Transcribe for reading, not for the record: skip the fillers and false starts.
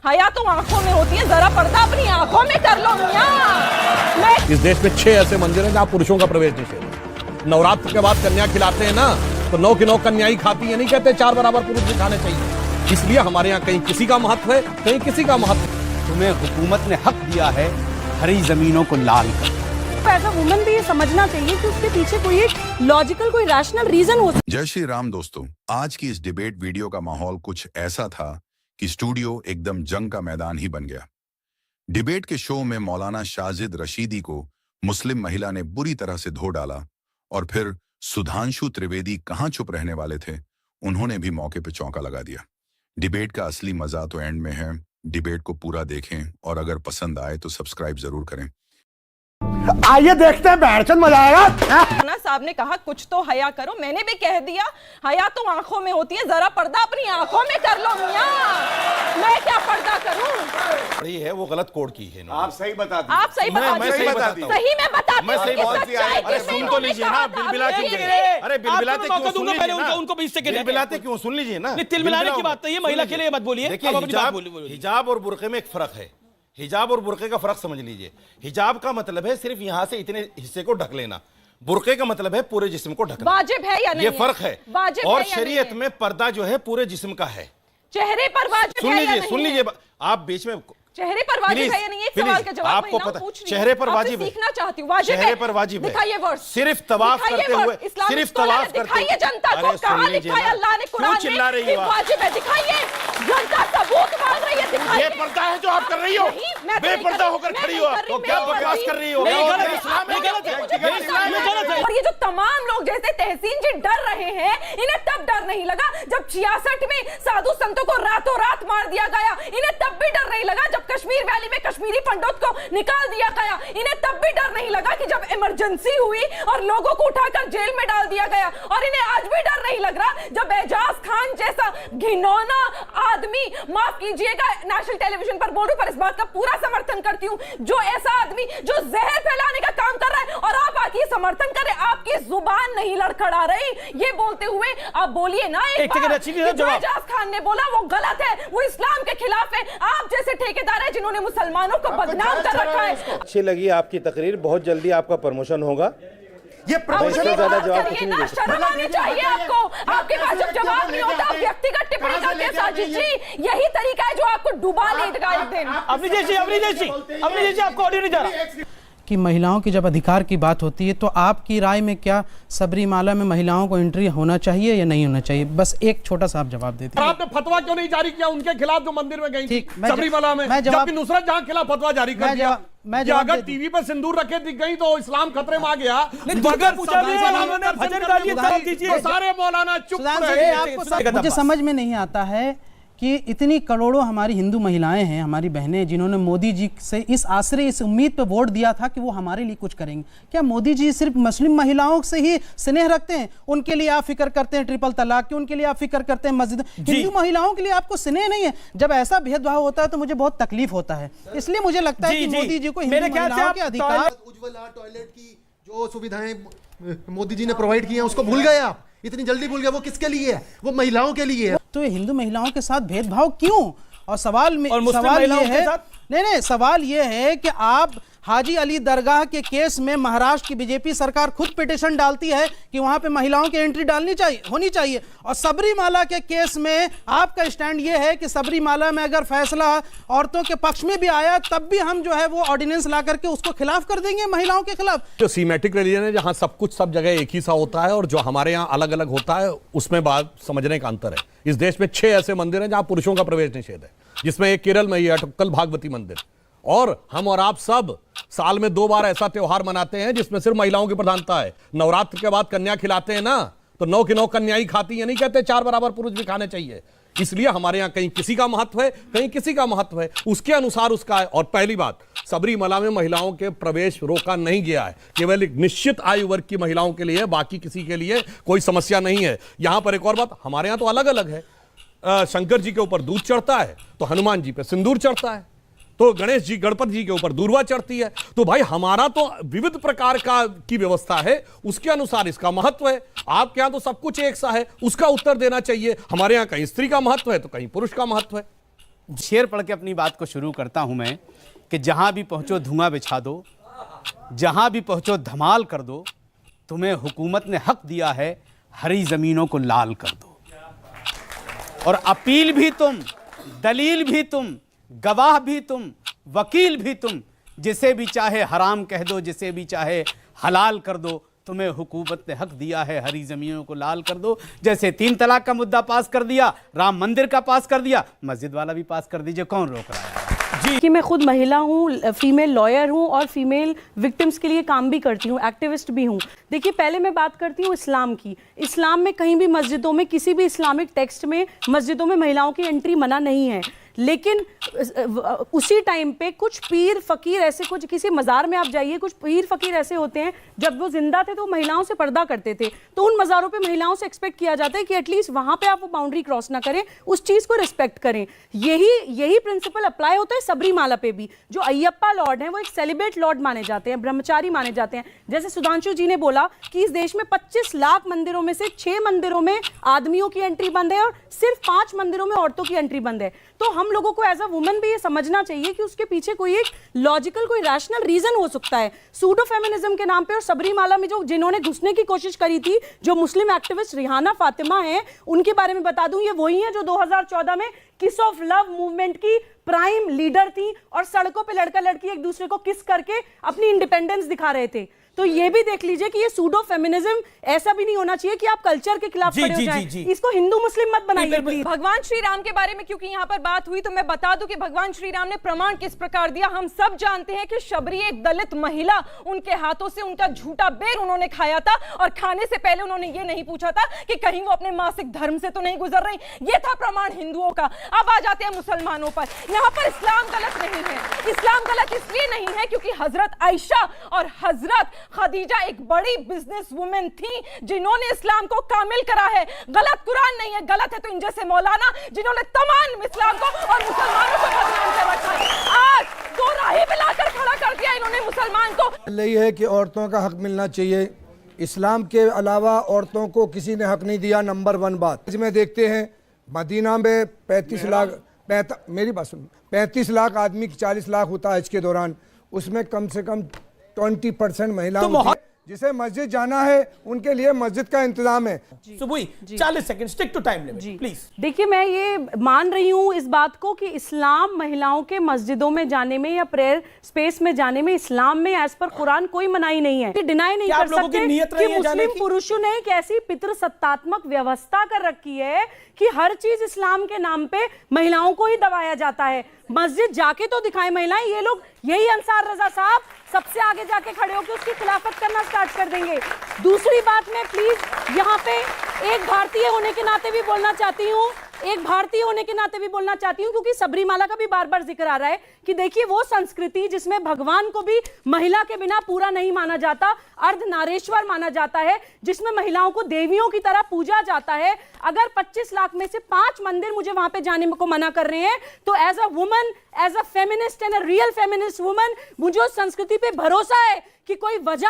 हया तो आंखों में होती है, जरा पर्दा अपनी आंखों में कर लो मियां। इस देश में 6 ऐसे मंदिर हैं जहां पुरुषों का प्रवेश निषेध है। नवरात्र के बाद कन्या खिलाते हैं ना, तो 9 की 9 कन्या ही खाती है, नहीं कहते 4 बराबर पुरुष भी खाने चाहिए। इसलिए हमारे यहाँ कहीं किसी का महत्व है, कहीं किसी का महत्व। तुम्हें हुकूमत ने हक दिया है हरी जमीनों को लाल कर। एज अ वुमन भी ये समझना चाहिए कि उसके पीछे कोई एक लॉजिकल, कोई रैशनल रीजन हो। जय श्री राम दोस्तों, आज की इस डिबेट वीडियो का माहौल कुछ ऐसा था कि स्टूडियो एकदम जंग का मैदान ही बन गया। डिबेट के शो में मौलाना शाजिद रशीदी को मुस्लिम महिला ने बुरी तरह से धो डाला और फिर सुधांशु त्रिवेदी कहां चुप रहने वाले थे, उन्होंने भी मौके पे चौंका लगा दिया। डिबेट का असली मजा तो एंड में है, डिबेट को पूरा देखें और अगर पसंद आए तो सब्सक्राइब जरूर करें। आइए देखते हैं, बैठचंद मजा आएगा। ना साहब ने कहा कुछ तो हया करो, मैंने भी कह दिया हया तो आंखों में होती है, जरा पर्दा अपनी आंखों में कर लो मियां। मैं क्या पर्दा करूं? ये है वो गलत कोड की है। आप सही बता दी। आप सही बता मैं सही बताती हूं। सही में बताती मैं सही हूं। बात अरे सुन तो लीजिए ना, बिलबिलाते क्यों? अरे बिलबिलाते क्यों? सुन लीजिए ना, उनको बीच से बिलबिलाते क्यों? सुन लीजिए ना, तिल मिलाने की बात नहीं है, महिला के लिए मत बोलिए। देखिए, हिजाब और बुर्के में एक फर्क है। हिजाब और बुर्के का फर्क समझ लीजिए। हिजाब का मतलब है सिर्फ यहाँ से इतने हिस्से को ढक लेना, बुर्के का मतलब है पूरे जिस्म को ढकना। वाजिब है या नहीं? ये फर्क है। और शरीयत में पर्दा जो है पूरे जिस्म का है। चेहरे पर वाजिब है या नहीं? सुन लीजिए, आप बीच में चेहरे पर वाजिब है या नहीं? एक सवाल का जवाब आपको पता, चेहरे पर वाजिब है। सीखना चाहती हूँ, वाजिब है। चेहरे पर वाजिब है। दिखाइए वर्ड। सिर्फ तवाफ करते हुए, सिर्फ तवाफ करते हुए। दिखाइए जनता को, कहां लिखा है अल्लाह ने कुरान में? क्यों चिल्ला रही हो आप? वाजिब है, दिखाइए। जनता सबूत मांग रही है, दिखाइए। ये पर्दा है जो आप कर रही हो, बेपर्दा होकर खड़ी हो। तो क्या बकवास कर रही हो? और ये जो तमाम लोग जैसे तहसीन जी डर रहे हैं, इन्हें तब डर नहीं लगा जब 66 में साधु संतों को रातों रात मार दिया गया। इन्हें तब भी डर नहीं लगा जब कश्मीर वैली में कश्मीरी पंडित को निकाल दिया गया। इन्हें तब भी डर नहीं लगा कि जब इमरजेंसी हुई और लोगों को उठाकर जेल में डाल दिया गया। और इन्हें आज भी डर नहीं लग रहा जब एजाज खान जैसा घिनौना आदमी, माफ कीजिएगा नेशनल टेलीविजन पर बोल रही हूं पर इस बात का पूरा समर्थन करती हूं, जो ऐसा आदमी जो जहर फैलाने का काम कर रहा है और आप आके समर्थन कर रहे, आपकी जुबान नहीं लड़खड़ा रही। ये बोलते हुए आप बोलिए ना एक बार कि जो एजाज खान ने बोला वो गलत है, वो इस्लाम के खिलाफ है। आप जैसे ठेकेदार है जिन्होंने मुसलमानों को बदनाम कर रखा है। अच्छी लगी आपकी तकरीर, बहुत जल्दी आपका प्रमोशन होगा। ये इससे ज्यादा जवाब कुछ नहीं दे सकता। शर्म आनी चाहिए आपको। आपके पास जब जवाब नहीं होता आप व्यक्तिगत टिप्पणी करते हैं। साजिद जी, यही तरीका है जो आपको डुबा लेगा एक दिन। अपनी जैसी आपको ऑडियो नहीं जा रहा कि महिलाओं की जब अधिकार की बात होती है तो आपकी राय में क्या सबरीमाला में महिलाओं को एंट्री होना चाहिए या नहीं होना चाहिए? बस एक छोटा सा आप जवाब देते हैं। आपने फतवा क्यों नहीं जारी किया उनके खिलाफ जो मंदिर में गई थी सबरीमाला में? जबकि नुसरत जहां खिलाफ फतवा जारी कर दिया। अगर टीवी पर सिंदूर रखे दिख गई तो इस्लाम खतरे में आ गया। सारे मौलाना चुप रहे। मुझे समझ में नहीं आता है कि इतनी करोड़ों हमारी हिंदू महिलाएं हैं, हमारी बहनें, जिन्होंने मोदी जी से इस आश्रय, इस उम्मीद पे वोट दिया था कि वो हमारे लिए कुछ करेंगे। क्या मोदी जी सिर्फ मुस्लिम महिलाओं से ही स्नेह रखते हैं? उनके लिए आप फिक्र करते हैं ट्रिपल तलाक की, उनके लिए आप फिक्र करते हैं मस्जिद, हिंदू महिलाओं के लिए आपको स्नेह नहीं है? जब ऐसा भेदभाव होता है तो मुझे बहुत तकलीफ होता है। इसलिए मुझे लगता है कि मोदी जी को हिंदू महिलाओं के अधिकार, उज्ज्वला टॉयलेट की जो सुविधाएं मोदी जी ने प्रोवाइड की हैं उसको भूल गए आप? इतनी जल्दी भूल गए? वो किसके लिए है? वो महिलाओं के लिए है। तो ये हिंदू महिलाओं के साथ भेदभाव क्यों? और सवाल ये है, नहीं, सवाल ये है कि आप हाजी अली दरगाह के केस में महाराष्ट्र की बीजेपी सरकार खुद पिटीशन डालती है कि वहां पे महिलाओं की एंट्री होनी चाहिए। और सबरीमाला के केस में आपका स्टैंड ये है कि सबरीमाला में अगर फैसला औरतों के पक्ष में भी आया तब भी हम जो है वो ऑर्डिनेंस ला करके उसको खिलाफ कर देंगे, महिलाओं के खिलाफ। जो सीमेटिक रिलीजन है, जहां सब कुछ सब जगह एक ही सा होता है और जो हमारे यहाँ अलग अलग होता है, उसमें बात समझने का अंतर है। इस देश में 6 ऐसे मंदिर हैं जहां पुरुषों का प्रवेश निषेध है, जिसमें एक केरल में ही है अटक्कल भागवती मंदिर। और हम और आप सब साल में 2 बार ऐसा त्योहार मनाते हैं जिसमें सिर्फ महिलाओं की प्रधानता है। नवरात्र के बाद कन्या खिलाते हैं ना, तो 9 की 9 कन्या ही खाती है, नहीं कहते 4 बराबर पुरुष भी खाने चाहिए। इसलिए हमारे यहाँ कहीं किसी का महत्व है, कहीं किसी का महत्व है, उसके अनुसार उसका है। और पहली बात, सबरीमाला में महिलाओं के प्रवेश रोका नहीं गया है, केवल एक निश्चित आयु वर्ग की महिलाओं के लिए, बाकी किसी के लिए कोई समस्या नहीं है। यहां पर एक और बात, हमारे यहाँ तो अलग अलग है। शंकर जी के ऊपर दूध चढ़ता है तो हनुमान जी पे सिंदूर चढ़ता है, तो गणेश जी, गणपति जी के ऊपर दूर्वा चढ़ती है। तो भाई हमारा तो विविध प्रकार की व्यवस्था है, उसके अनुसार इसका महत्व है। आपके यहां तो सब कुछ एक सा है, उसका उत्तर देना चाहिए। हमारे यहां कहीं स्त्री का महत्व है तो कहीं पुरुष का महत्व है। शेर पढ़ के अपनी बात को शुरू करता हूं मैं कि जहां भी पहुंचो धुआं बिछा दो, जहां भी पहुंचो धमाल कर दो, तुम्हें हुकूमत ने हक दिया है हरी जमीनों को लाल कर दो। और अपील भी तुम, दलील भी तुम, गवाह भी तुम, वकील भी तुम, जिसे भी चाहे हराम कह दो, जिसे भी चाहे हलाल कर दो, तुम्हें हुकूमत ने हक दिया है हरी जमीनों को लाल कर दो। जैसे 3 तलाक का मुद्दा पास कर दिया, राम मंदिर का पास कर दिया, मस्जिद वाला भी पास कर दीजिए, कौन रोक रहा है? कि मैं खुद महिला हूँ, फीमेल लॉयर हूँ और फीमेल विक्टिम्स के लिए काम भी करती हूँ, एक्टिविस्ट भी हूँ। देखिए, पहले मैं बात करती हूँ इस्लाम की। इस्लाम में कहीं भी मस्जिदों में, किसी भी इस्लामिक टेक्स्ट में मस्जिदों में महिलाओं की एंट्री मना नहीं है। लेकिन उसी टाइम पे कुछ पीर फकीर ऐसे, कुछ किसी मज़ार में आप जाइए, कुछ पीर फकीर ऐसे होते हैं, जब वो जिंदा थे तो महिलाओं से पर्दा करते थे, तो उन मज़ारों पे महिलाओं से एक्सपेक्ट किया जाता है कि एटलीस्ट वहाँ पे आप वो बाउंड्री क्रॉस ना करें, उस चीज़ को रिस्पेक्ट करें। यही प्रिंसिपल अप्लाई होता है सबरीमाला पे भी। जो अय्यप्पा लॉर्ड हैं वो एक सेलिब्रेट लॉर्ड माने जाते हैं, ब्रह्मचारी माने जाते हैं। जैसे सुधांशु जी ने बोला कि इस देश में 25 लाख मंदिरों में से 6 मंदिरों में आदमियों की एंट्री बंद है और सिर्फ 5 मंदिरों में औरतों की एंट्री बंद है। तो हम लोगों को एज अ वुमन भी ये समझना चाहिए कि उसके पीछे कोई एक लॉजिकल, कोई रैशनल रीजन हो सकता है। सूडो फेमिनिज्म के नाम पे और सबरीमाला में जिन्होंने घुसने की कोशिश करी थी, जो मुस्लिम एक्टिविस्ट रिहाना फातिमा हैं, उनके बारे में बता दूं, ये वही हैं जो 2014 में किस ऑफ लव मूवमेंट की प्राइम लीडर थी और सड़कों पे लड़का लड़की एक दूसरे को किस करके अपनी इंडिपेंडेंस दिखा रहे थे। तो ये भी देख लीजिए कि ये सूडो फेमिनिज्म ऐसा भी नहीं होना चाहिए कि आप कल्चर के खिलाफ खड़े हो जाएं। इसको हिंदू मुस्लिम मत बनाइए प्लीज। भगवान श्री राम के बारे में क्योंकि यहाँ पर बात हुई, तो मैं बता दूं कि भगवान श्री राम ने प्रमाण किस प्रकार दिया। हम सब जानते हैं कि शबरी एक दलित महिला, उनके हाथों से उनका झूठा बेर उन्होंने खाया था और खाने से पहले उन्होंने ये नहीं पूछा था कि कहीं वो अपने मासिक धर्म से तो नहीं गुजर रही। ये था प्रमाण हिंदुओं का। अब आ जाते हैं मुसलमानों पर। यहाँ पर इस्लाम गलत नहीं है। इस्लाम गलत इसलिए नहीं है क्योंकि हजरत आयशा और हजरत खदीजा एक बड़ी बिजनेस वुमेन थी जिन्होंने इस्लाम को कामिल करा है। गलत कुरान नहीं है, गलत है तो इन जैसे मौलाना जिन्होंने तमाम इस्लाम को और मुसलमानों को बदनाम कर रखा है। आज दो राही मिलाकर खड़ा कर दिया इन्होंने मुसलमान को। यही है कि औरतों का हक मिलना चाहिए। इस्लाम के अलावा औरतों को किसी ने हक नहीं दिया। नंबर 1 बात इसमें देखते हैं, मदीना में 35 लाख, मेरी बात सुन, 35 लाख आदमी 40 लाख होता है हज के दौरान, उसमें कम से कम 20% महिला होती है। जिसे मस्जिद जाना है उनके लिए मस्जिद का इंतजाम है। सुबुई 40 second, stick to time limit please. देखिए, मैं ये मान रही हूँ इस बात को कि इस्लाम महिलाओं के मस्जिदों में जाने में या प्रेयर स्पेस में जाने में इस्लाम में एज पर कुरान कोई मनाही नहीं है। डिनाई नहीं कर सकते कि मुस्लिम पुरुषों ने एक ऐसी पितृसत्तात्मक व्यवस्था कर रखी है कि हर चीज इस्लाम के नाम पे महिलाओं को ही दबाया जाता है। मस्जिद जाके तो दिखाए महिलाएं। ये लोग, यही अंसार रजा साहब सबसे आगे जाके खड़े होकर उसकी खिलाफत करना स्टार्ट कर देंगे। दूसरी बात, मैं प्लीज यहाँ पे एक भारतीय होने के नाते भी बोलना चाहती हूँ, क्योंकि सबरीमाला का भी बार बार जिक्र आ रहा है कि देखिए वो संस्कृति जिसमें भगवान को भी महिला के बिना पूरा नहीं माना जाता, अर्धनारेश्वर माना जाता है, जिसमें महिलाओं को देवियों की तरह पूजा जाता है। अगर 25 लाख में से 5 मंदिर मुझे वहां पे जाने को मना कर रहे हैं, तो as a woman, as a feminist and a real feminist woman, मुझे उस संस्कृति पे भरोसा है कि कोई वजह